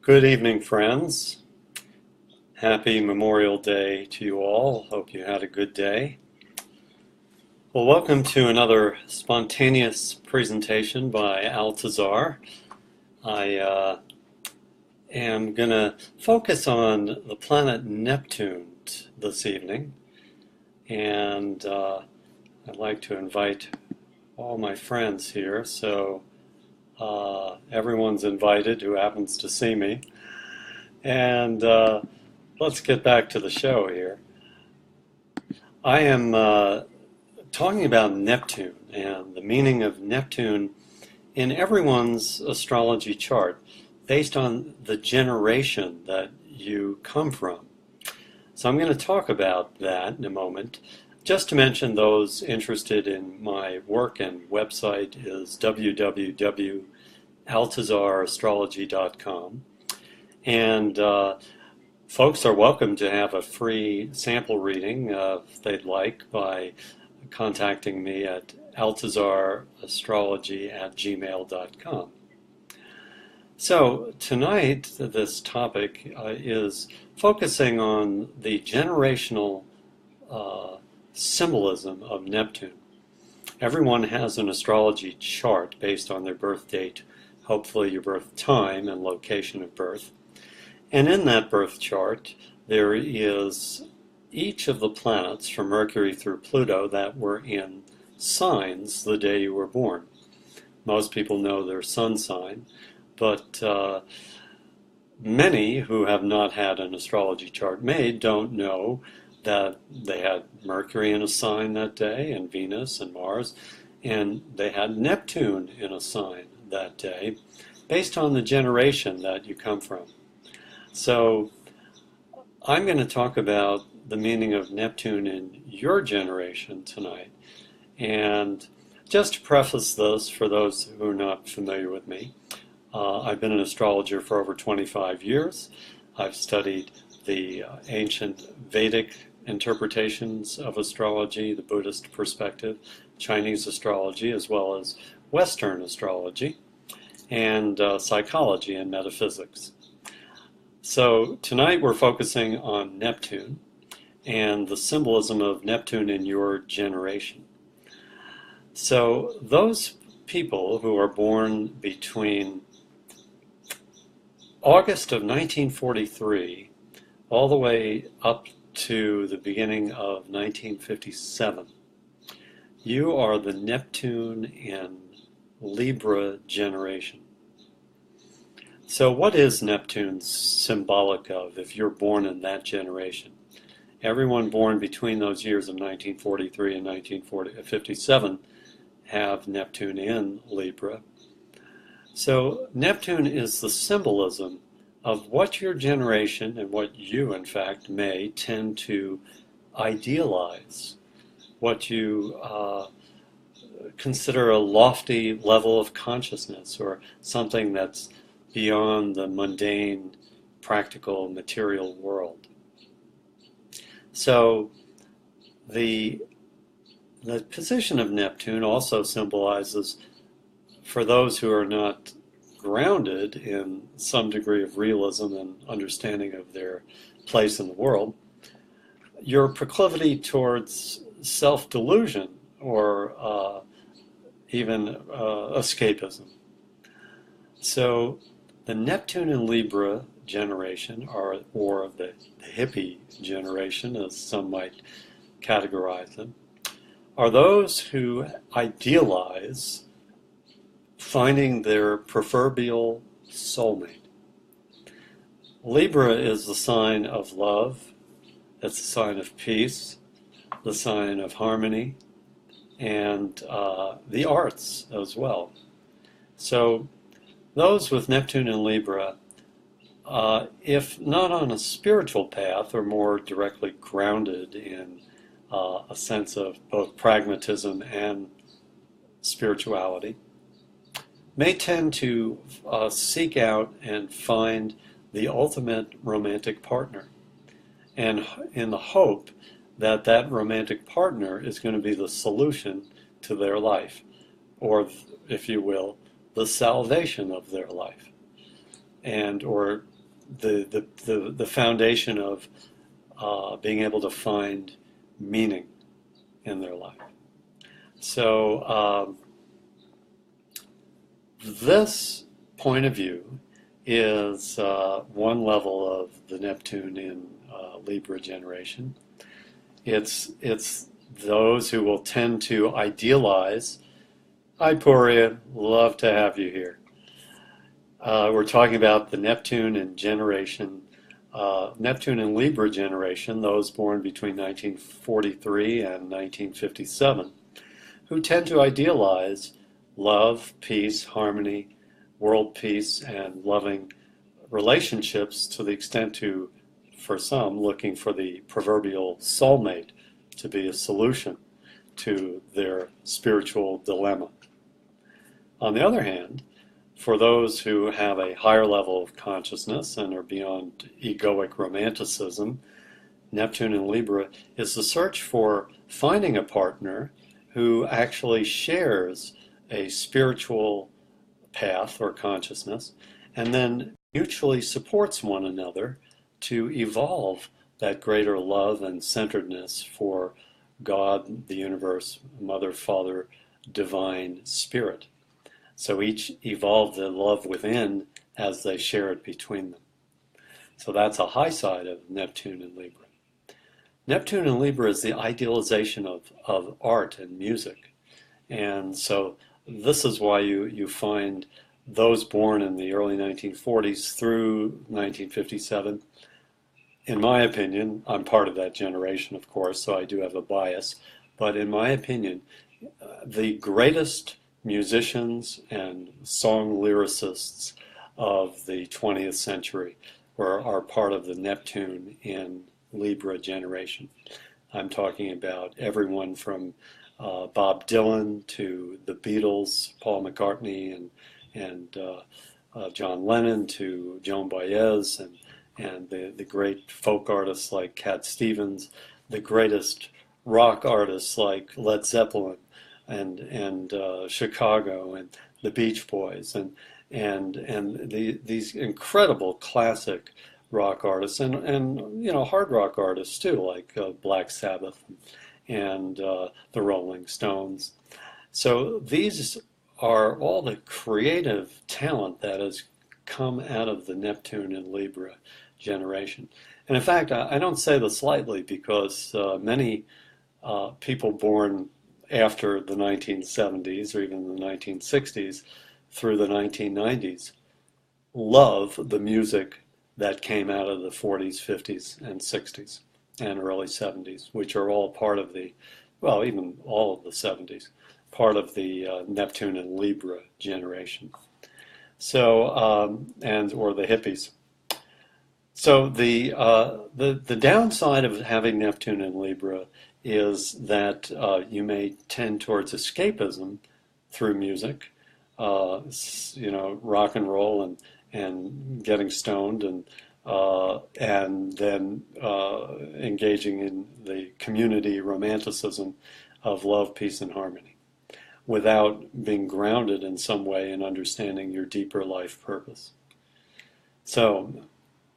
Good evening, friends. Happy Memorial Day to you all. Hope you had a good day. Well, welcome to another spontaneous presentation by Altazar. I am going to focus on the planet Neptune this evening, and I'd like to invite all my friends here, so everyone's invited who happens to see me. And let's get back to the show here. I am talking about Neptune and the meaning of Neptune in everyone's astrology chart based on the generation that you come from. So I'm going to talk about that in a moment. Just to mention, those interested in my work and website is www.altazarastrology.com. And folks are welcome to have a free sample reading if they'd like by contacting me at altazarastrology@gmail.com. So tonight this topic is focusing on the generational symbolism of Neptune. Everyone has an astrology chart based on their birth date, hopefully your birth time and location of birth. And in that birth chart, there is each of the planets from Mercury through Pluto that were in signs the day you were born. Most people know their sun sign, but many who have not had an astrology chart made don't know that they had Mercury in a sign that day, and Venus and Mars, and they had Neptune in a sign that day, based on the generation that you come from. So I'm going to talk about the meaning of Neptune in your generation tonight. And just to preface this, for those who are not familiar with me, I've been an astrologer for over 25 years. I've studied the ancient Vedic interpretations of astrology, the Buddhist perspective, Chinese astrology, as well as Western astrology, and psychology and metaphysics. So tonight we're focusing on Neptune and the symbolism of Neptune in your generation. So those people who are born between August of 1943 all the way up to the beginning of 1957, you are the Neptune in Libra generation. So what is Neptune symbolic of if you're born in that generation? Everyone born between those years of 1943 and 1957 have Neptune in Libra. So Neptune is the symbolism of what your generation, and what you in fact may tend to idealize, what you consider a lofty level of consciousness, or something that's beyond the mundane, practical, material world. So the position of Neptune also symbolizes, for those who are not grounded in some degree of realism and understanding of their place in the world, your proclivity towards self-delusion or even escapism. So the Neptune in Libra generation, or the hippie generation, as some might categorize them, are those who idealize finding their proverbial soulmate. Libra is the sign of love, it's the sign of peace, the sign of harmony, and the arts as well. So those with Neptune in Libra, if not on a spiritual path, are more directly grounded in a sense of both pragmatism and spirituality, may tend to seek out and find the ultimate romantic partner, and in the hope that that romantic partner is going to be the solution to their life, or, if you will, the salvation of their life, and or the foundation of being able to find meaning in their life. So this point of view is one level of the Neptune in Libra generation. It's those who will tend to idealize. Hi, Poria, love to have you here. We're talking about the Neptune and generation, Neptune and Libra generation, those born between 1943 and 1957, who tend to idealize love, peace, harmony, world peace, and loving relationships to the extent to, for some, looking for the proverbial soulmate to be a solution to their spiritual dilemma. On the other hand, for those who have a higher level of consciousness and are beyond egoic romanticism, Neptune in Libra is the search for finding a partner who actually shares a spiritual path or consciousness, and then mutually supports one another to evolve that greater love and centeredness for God, the universe, Mother, Father, Divine Spirit. So each evolve the love within as they share it between them. So that's a high side of Neptune in Libra. Neptune in Libra is the idealization of art and music. And so this is why you find those born in the early 1940s through 1957. In my opinion, I'm part of that generation, of course, so I do have a bias. But in my opinion, the greatest musicians and song lyricists of the 20th century are part of the Neptune in Libra generation. I'm talking about everyone from Bob Dylan to the Beatles, Paul McCartney, and John Lennon, to Joan Baez, and the great folk artists like Cat Stevens, the greatest rock artists like Led Zeppelin and Chicago and the Beach Boys and these incredible classic rock artists and hard rock artists too, like Black Sabbath and the Rolling Stones. So these are all the creative talent that has come out of the Neptune and Libra generation. And in fact, I don't say this lightly, because many people born after the 1970s or even the 1960s through the 1990s love the music that came out of the 40s, 50s, and 60s and early 70s, which are all part of the, well, even all of the 70s, part of the Neptune and Libra generation. So, or the hippies. So the downside of having Neptune in Libra is that you may tend towards escapism through music, rock and roll and getting stoned and then engaging in the community romanticism of love, peace, and harmony, without being grounded in some way in understanding your deeper life purpose. So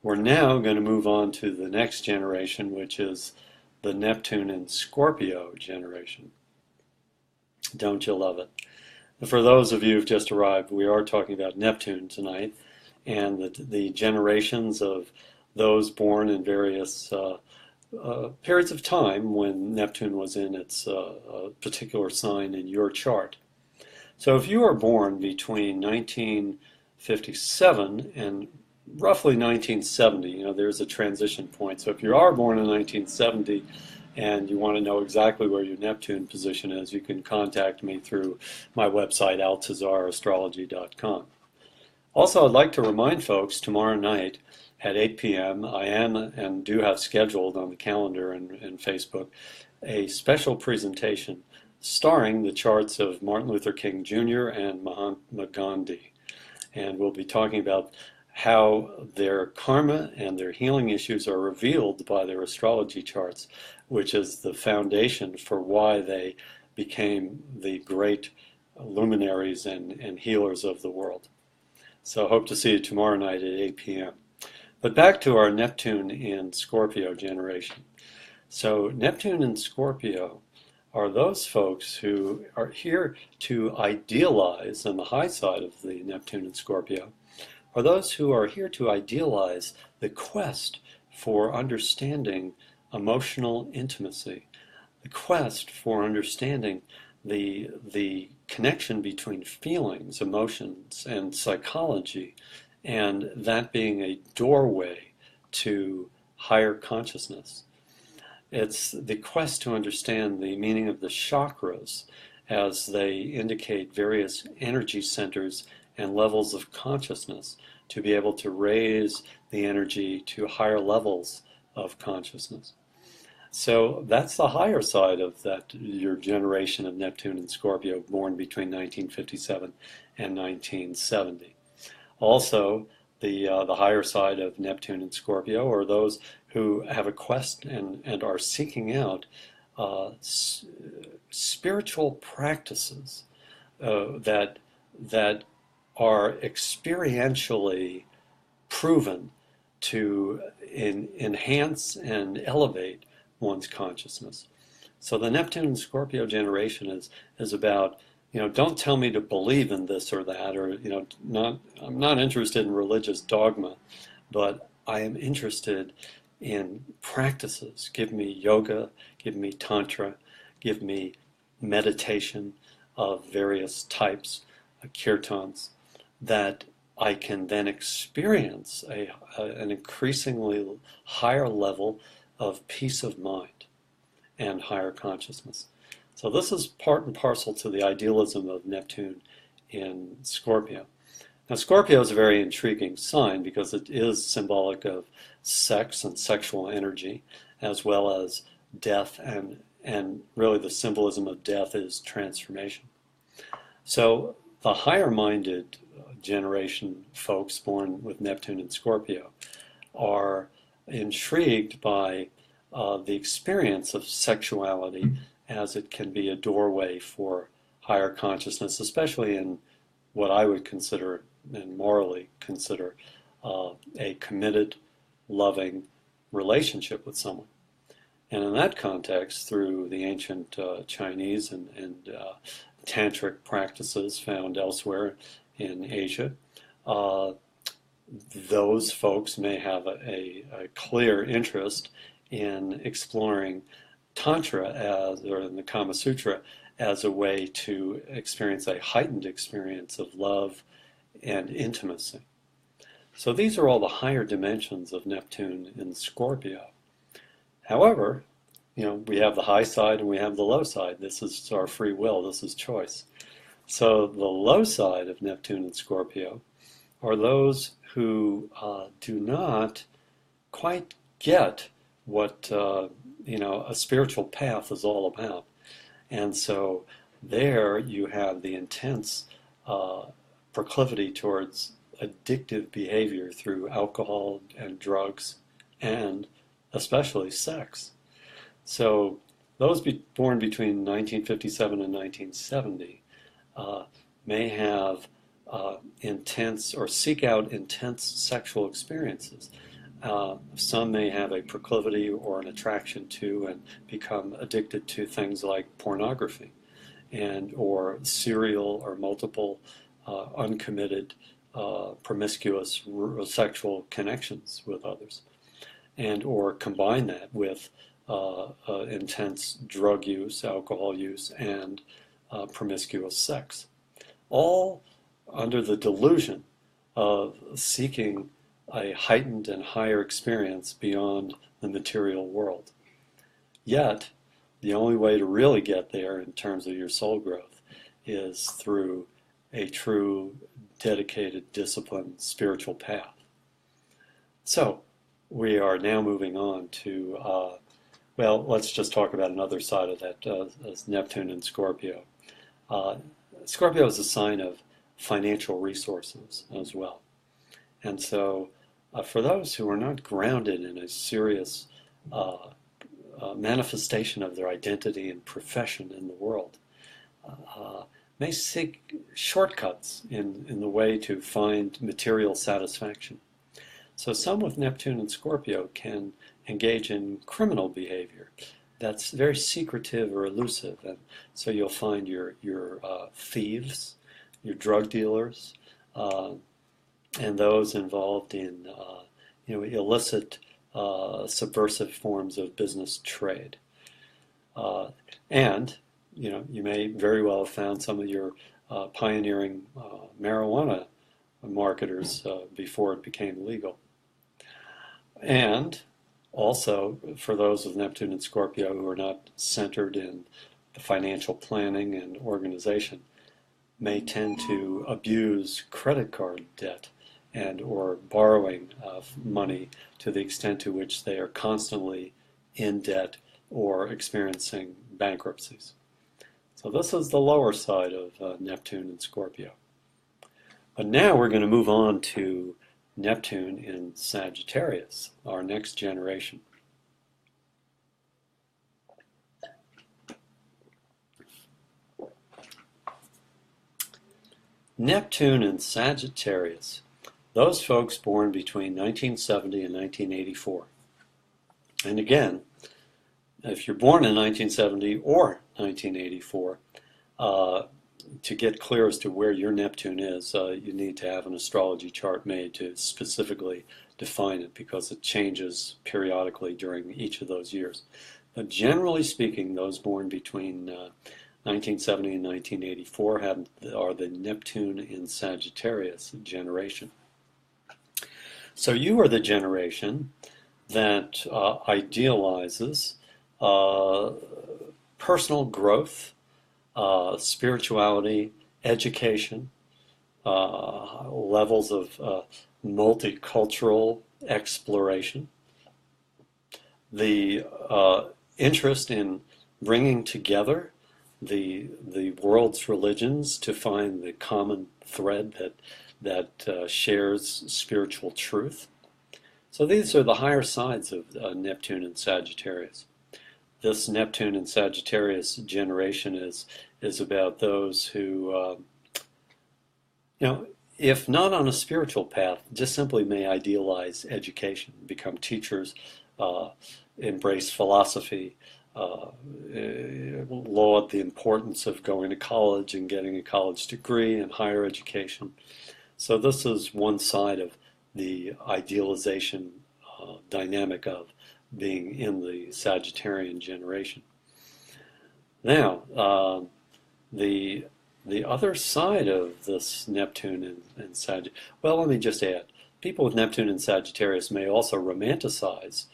we're now going to move on to the next generation, which is the Neptune in Scorpio generation. Don't you love it? For those of you who've just arrived, we are talking about Neptune tonight, and the generations of those born in various periods of time when Neptune was in its particular sign in your chart. So if you are born between 1957 and roughly 1970, there's a transition point. So if you are born in 1970 and you want to know exactly where your Neptune position is, you can contact me through my website, altazarastrology.com. Also, I'd like to remind folks, tomorrow night at 8 p.m., I am and do have scheduled on the calendar and Facebook a special presentation starring the charts of Martin Luther King Jr. and Mahatma Gandhi. And we'll be talking about how their karma and their healing issues are revealed by their astrology charts, which is the foundation for why they became the great luminaries and healers of the world. So hope to see you tomorrow night at 8 p.m. But back to our Neptune in Scorpio generation. So Neptune in Scorpio are those folks who are here to idealize, on the high side of the Neptune in Scorpio, are those who are here to idealize the quest for understanding emotional intimacy, the quest for understanding the connection between feelings, emotions, and psychology, and that being a doorway to higher consciousness. It's the quest to understand the meaning of the chakras as they indicate various energy centers and levels of consciousness to be able to raise the energy to higher levels of consciousness. So that's the higher side of that, your generation of Neptune and Scorpio born between 1957 and 1970. Also, the higher side of Neptune and Scorpio are those who have a quest and are seeking out spiritual practices that are experientially proven to enhance and elevate one's consciousness. So the Neptune and Scorpio generation is about, don't tell me to believe in this or that, or, I'm not interested in religious dogma, but I am interested in practices. Give me yoga, give me tantra, give me meditation of various types, kirtans, that I can then experience an increasingly higher level of peace of mind and higher consciousness. So this is part and parcel to the idealism of Neptune in Scorpio. Now Scorpio is a very intriguing sign because it is symbolic of sex and sexual energy, as well as death, and really the symbolism of death is transformation. So the higher-minded generation folks born with Neptune and Scorpio are intrigued by the experience of sexuality as it can be a doorway for higher consciousness, especially in what I would consider and morally consider a committed, loving relationship with someone. And in that context, through the ancient Chinese and tantric practices found elsewhere in Asia, those folks may have a clear interest in exploring Tantra or in the Kama Sutra as a way to experience a heightened experience of love and intimacy. So these are all the higher dimensions of Neptune in Scorpio. However, we have the high side and we have the low side. This is our free will, this is choice. So the low side of Neptune and Scorpio are those who do not quite get what a spiritual path is all about. And so there you have the intense proclivity towards addictive behavior through alcohol and drugs and especially sex. So those born between 1957 and 1970 may have intense or seek out intense sexual experiences. Some may have a proclivity or an attraction to and become addicted to things like pornography or serial or multiple uncommitted promiscuous sexual connections with others, or combine that with intense drug use, alcohol use, and promiscuous sex, all under the delusion of seeking a heightened and higher experience beyond the material world. Yet, the only way to really get there in terms of your soul growth is through a true, dedicated, disciplined spiritual path. So, we are now moving on to, let's just talk about another side of that, as Neptune and Scorpio. Scorpio is a sign of financial resources as well. And so, for those who are not grounded in a serious manifestation of their identity and profession in the world, may seek shortcuts in the way to find material satisfaction. So some with Neptune and Scorpio can engage in criminal behavior that's very secretive or elusive. And so you'll find your thieves, your drug dealers, uh, and those involved in illicit, subversive forms of business trade. And you may very well have found some of your pioneering marijuana marketers before it became legal. And also, for those with Neptune and Scorpio who are not centered in the financial planning and organization, may tend to abuse credit card debt and or borrowing money to the extent to which they are constantly in debt or experiencing bankruptcies. So this is the lower side of Neptune and Scorpio. But now we're going to move on to Neptune in Sagittarius, our next generation. Neptune in Sagittarius, those folks born between 1970 and 1984. And again, if you're born in 1970 or 1984, to get clear as to where your Neptune is, you need to have an astrology chart made to specifically define it, because it changes periodically during each of those years. But generally speaking, those born between 1970 and 1984 are the Neptune in Sagittarius generation. So you are the generation that idealizes personal growth, spirituality, education, levels of multicultural exploration, the interest in bringing together the world's religions to find the common thread that shares spiritual truth. So these are the higher sides of Neptune and Sagittarius. This Neptune and Sagittarius generation is about those who, if not on a spiritual path, just simply may idealize education, become teachers, embrace philosophy, laud the importance of going to college and getting a college degree and higher education. So this is one side of the idealization dynamic of being in the Sagittarian generation. Now, the other side of this Neptune and Sagittarius, well, let me just add, people with Neptune and Sagittarius may also romanticize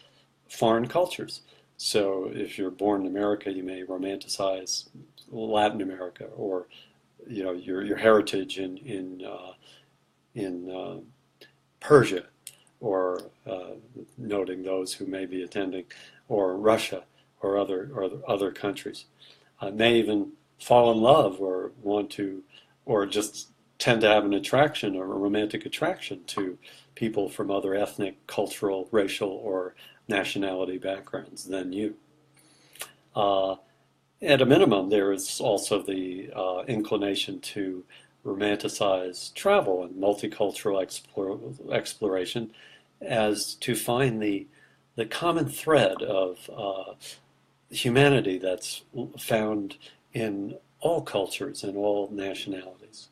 foreign cultures. So if you're born in America, you may romanticize Latin America, or your heritage in Persia, or noting those who may be attending, or Russia, or other countries. May even fall in love, or want to, or just tend to have an attraction or a romantic attraction to people from other ethnic, cultural, racial, or nationality backgrounds than you. At a minimum, there is also the inclination to romanticize travel and multicultural exploration, as to find the common thread of humanity that's found in all cultures and all nationalities.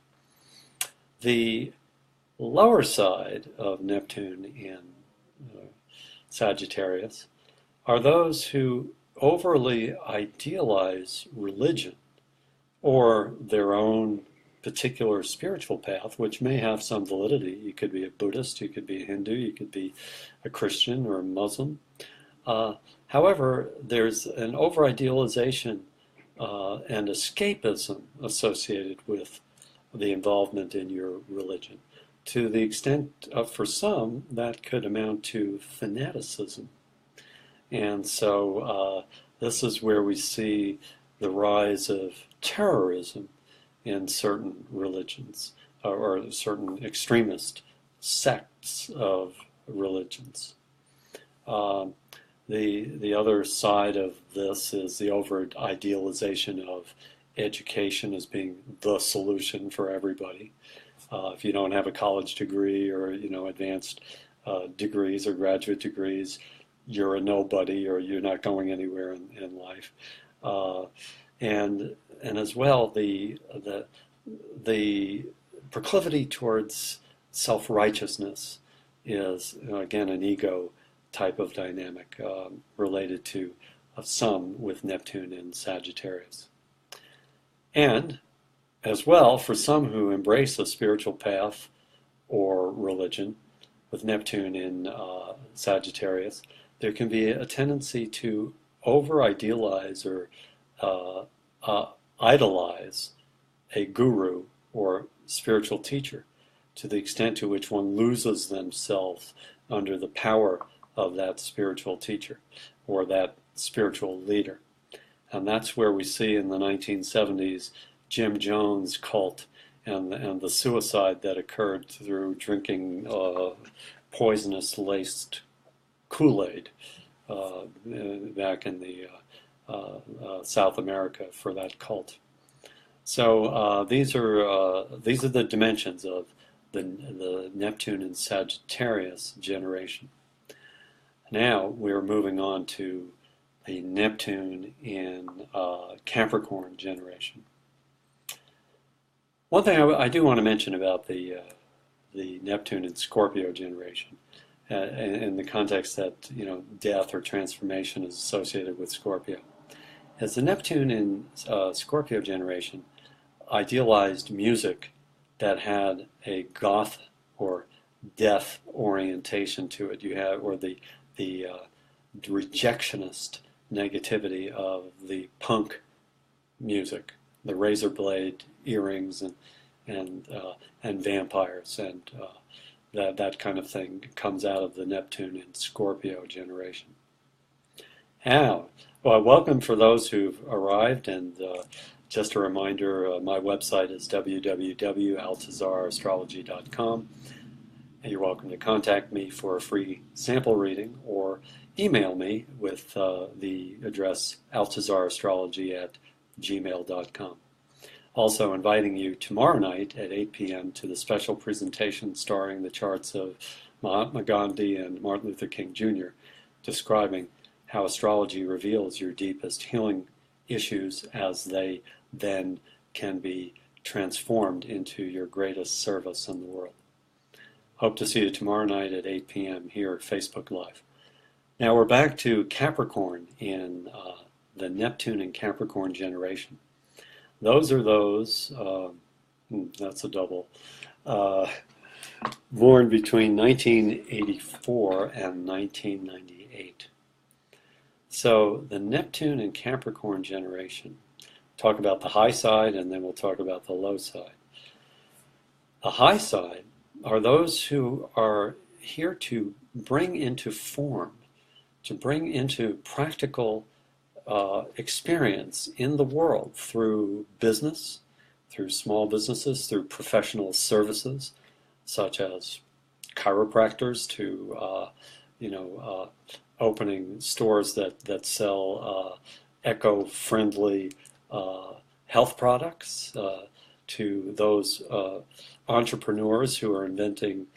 The lower side of Neptune in Sagittarius are those who overly idealize religion or their own particular spiritual path, which may have some validity. You could be a Buddhist, you could be a Hindu, you could be a Christian or a Muslim. However, there's an over-idealization and escapism associated with the involvement in your religion, to the extent of, for some, that could amount to fanaticism. And so this is where we see the rise of terrorism in certain religions, or certain extremist sects of religions. The other side of this is the overt idealization of education as being the solution for everybody. If you don't have a college degree or advanced degrees or graduate degrees, you're a nobody or you're not going anywhere in life. Uh, and as well, the proclivity towards self-righteousness is, again, an ego type of dynamic related to some with Neptune in Sagittarius. And as well, for some who embrace a spiritual path or religion with Neptune in Sagittarius, there can be a tendency to over-idealize or idolize a guru or spiritual teacher to the extent to which one loses themselves under the power of that spiritual teacher or that spiritual leader. And that's where we see in the 1970s Jim Jones cult and the suicide that occurred through drinking poisonous laced Kool-Aid back in the South America for that cult. So these are the dimensions of the Neptune and Sagittarius generation. Now we're moving on to the Neptune in Capricorn generation. One thing I do want to mention about the Neptune and Scorpio generation, in the context that death or transformation is associated with Scorpio, is the Neptune in Scorpio generation idealized music that had a goth or death orientation to it. You have, or the rejectionist negativity of the punk music, the razor blade earrings and vampires and that kind of thing comes out of the Neptune and Scorpio generation. Now, well, welcome for those who've arrived, and just a reminder, my website is www.altazarastrology.com. And you're welcome to contact me for a free sample reading or email me with the address altazarastrology@gmail.com. Also inviting you tomorrow night at 8 p.m. to the special presentation starring the charts of Mahatma Gandhi and Martin Luther King Jr., describing how astrology reveals your deepest healing issues as they then can be transformed into your greatest service in the world. Hope to see you tomorrow night at 8 p.m. here at Facebook Live. Now we're back to Capricorn in the Neptune and Capricorn generation. Those are those, that's a double, born between 1984 and 1998. So the Neptune and Capricorn generation, talk about the high side and then we'll talk about the low side. The high side are those who are here to bring into form, to bring into practical experience in the world through business, through small businesses, through professional services, such as chiropractors to, opening stores that sell eco-friendly health products, to those entrepreneurs who are inventing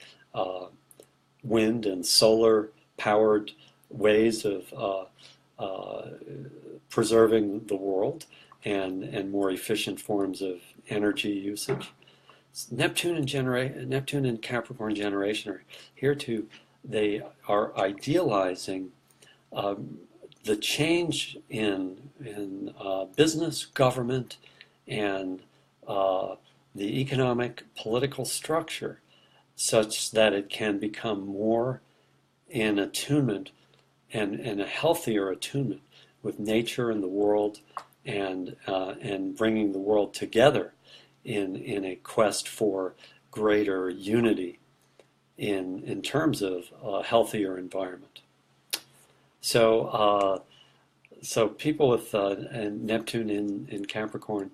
wind and solar powered ways of preserving the world and more efficient forms of energy usage. Neptune and Capricorn generation are here to, they are idealizing the change in business, government, and the economic political structure such that it can become more in attunement and a healthier attunement with nature and the world, and bringing the world together in a quest for greater unity in terms of a healthier environment. So people with Neptune in Capricorn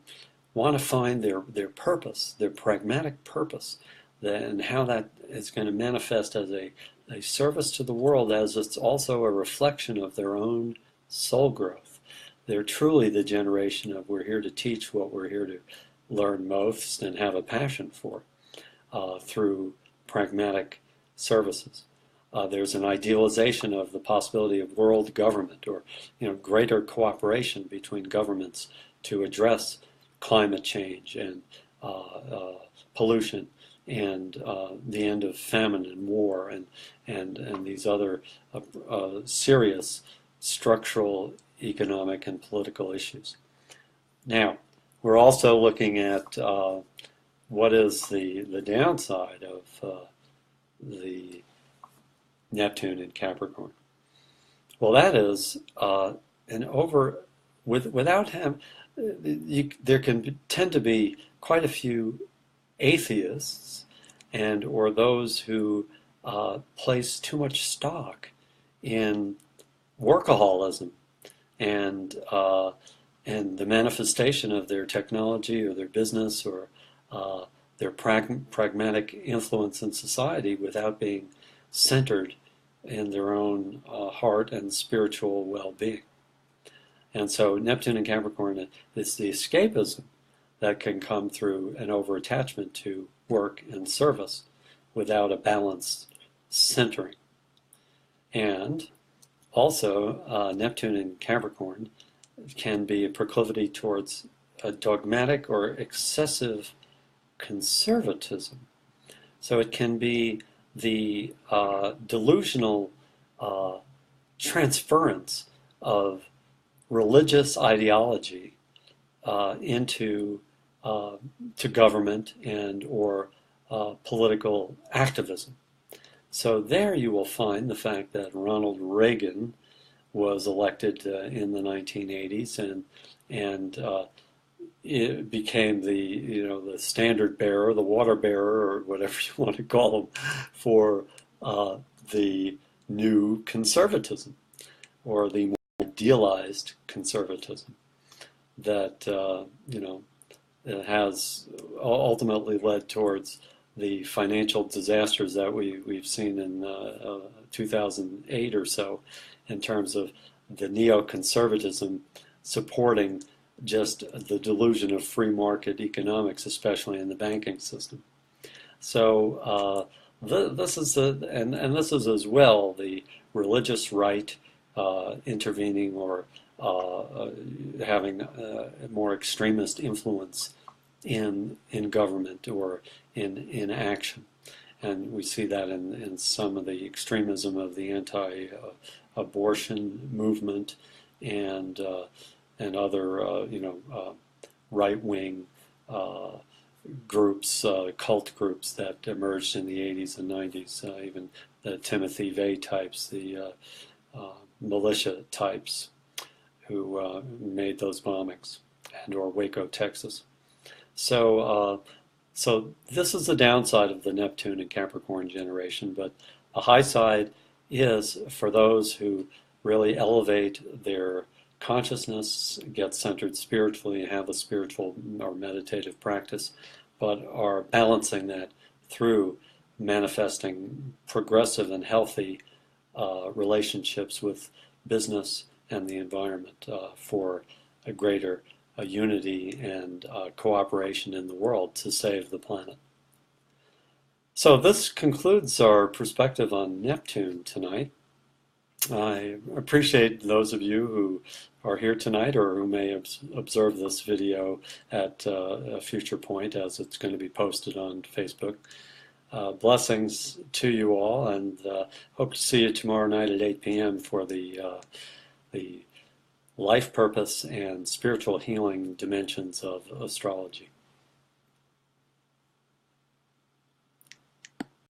want to find their purpose, their pragmatic purpose, and how that is going to manifest as a service to the world, as it's also a reflection of their own soul growth. They're truly the generation of, we're here to teach what we're here to learn most and have a passion for through pragmatic services. There's an idealization of the possibility of world government, or greater cooperation between governments to address climate change and pollution and the end of famine and war and these other serious structural economic and political issues. Now, we're also looking at what is the downside of the Neptune in Capricorn. Well, that is without him, there can tend to be quite a few atheists and or those who place too much stock in workaholism and the manifestation of their technology or their business or their pragmatic influence in society without being centered in their own heart and spiritual well-being. And so Neptune in Capricorn is the escapism that can come through an over-attachment to work and service without a balanced centering. And also, Neptune in Capricorn can be a proclivity towards a dogmatic or excessive conservatism. So it can be the delusional transference of religious ideology into to government and or political activism. So there you will find the fact that Ronald Reagan was elected in the 1980s and it became the standard bearer, the water bearer, or whatever you want to call him, for the new conservatism, or the more idealized conservatism that has ultimately led towards the financial disasters that we've seen in 2008 or so, in terms of the neoconservatism supporting just the delusion of free market economics, especially in the banking system. So this is this is as well the religious right intervening or having a more extremist influence in government or in action. And we see that in some of the extremism of the anti-abortion movement and other right-wing groups, cult groups that emerged in the 80s and 90s, even the Timothy Veigh types, the militia types who made those bombings, and or Waco, Texas. So this is the downside of the Neptune and Capricorn generation, but the high side is for those who really elevate their consciousness, get centered spiritually, and have a spiritual or meditative practice, but are balancing that through manifesting progressive and healthy relationships with business and the environment for a greater unity and cooperation in the world to save the planet. So this concludes our perspective on Neptune tonight. I appreciate those of you who are here tonight or who may observe this video at a future point as it's going to be posted on Facebook. Blessings to you all, and hope to see you tomorrow night at 8 p.m. for the life purpose and spiritual healing dimensions of astrology.